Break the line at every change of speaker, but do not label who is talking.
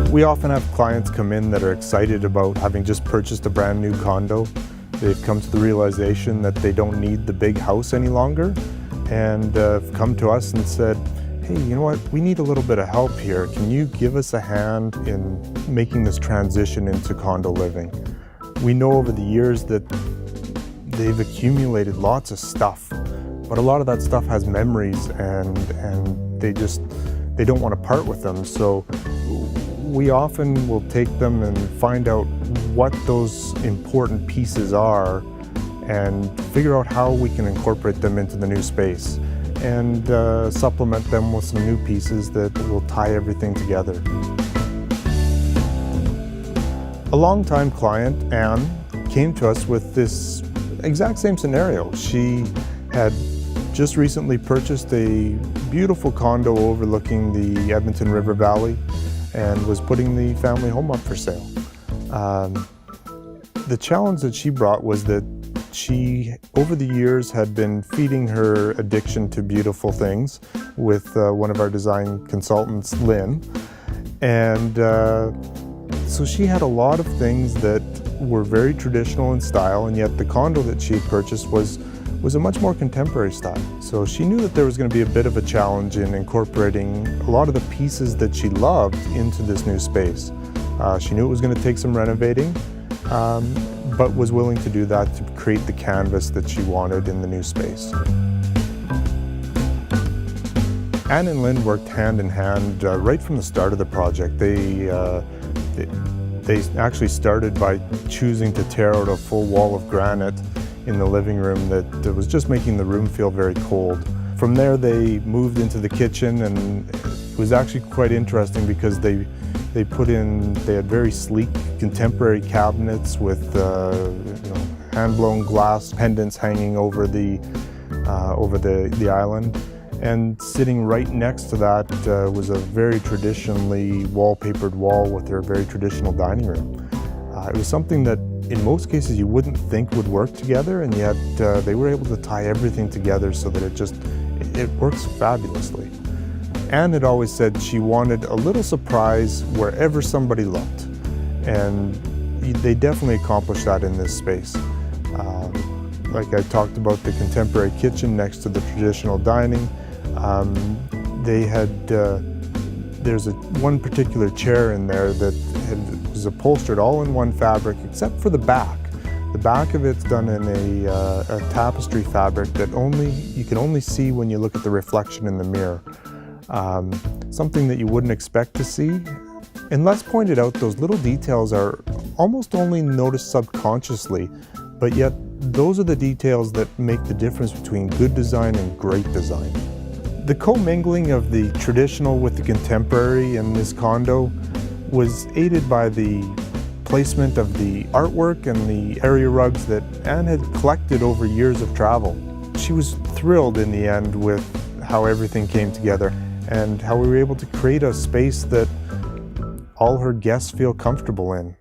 We often have clients come in that are excited about having just purchased a brand new condo. They've come to the realization that they don't need the big house any longer and have come to us and said, hey, you know what, we need a little bit of help here. Can you give us a hand in making this transition into condo living? We know over the years that they've accumulated lots of stuff, but a lot of that stuff has memories and they don't want to part with them. So we often will take them and find out what those important pieces are and figure out how we can incorporate them into the new space and supplement them with some new pieces that will tie everything together. A longtime client, Anne, came to us with this exact same scenario. She had just recently purchased a beautiful condo overlooking the Edmonton River Valley and was putting the family home up for sale. The challenge that she brought was that she, over the years, had been feeding her addiction to beautiful things with one of our design consultants, Lynn. And so she had a lot of things that were very traditional in style, and yet the condo that she had purchased was a much more contemporary style. So she knew that there was going to be a bit of a challenge in incorporating a lot of the pieces that she loved into this new space. She knew it was going to take some renovating, but was willing to do that to create the canvas that she wanted in the new space. Anne and Lynn worked hand in hand right from the start of the project. They actually started by choosing to tear out a full wall of granite in the living room that was just making the room feel very cold. From there they moved into the kitchen, and it was actually quite interesting because they had very sleek contemporary cabinets with hand-blown glass pendants hanging over the island. And sitting right next to that was a very traditionally wallpapered wall with their very traditional dining room. It was something that in most cases you wouldn't think would work together, and yet they were able to tie everything together so that it works fabulously. Anne had always said she wanted a little surprise wherever somebody looked, and they definitely accomplished that in this space. Like I talked about the contemporary kitchen next to the traditional dining. There's one particular chair in there that was upholstered all in one fabric except for the back. The back of it's done in a tapestry fabric that you can only see when you look at the reflection in the mirror. Something that you wouldn't expect to see. And Les pointed out those little details are almost only noticed subconsciously, but yet those are the details that make the difference between good design and great design. The commingling of the traditional with the contemporary in this condo was aided by the placement of the artwork and the area rugs that Anne had collected over years of travel. She was thrilled in the end with how everything came together and how we were able to create a space that all her guests feel comfortable in.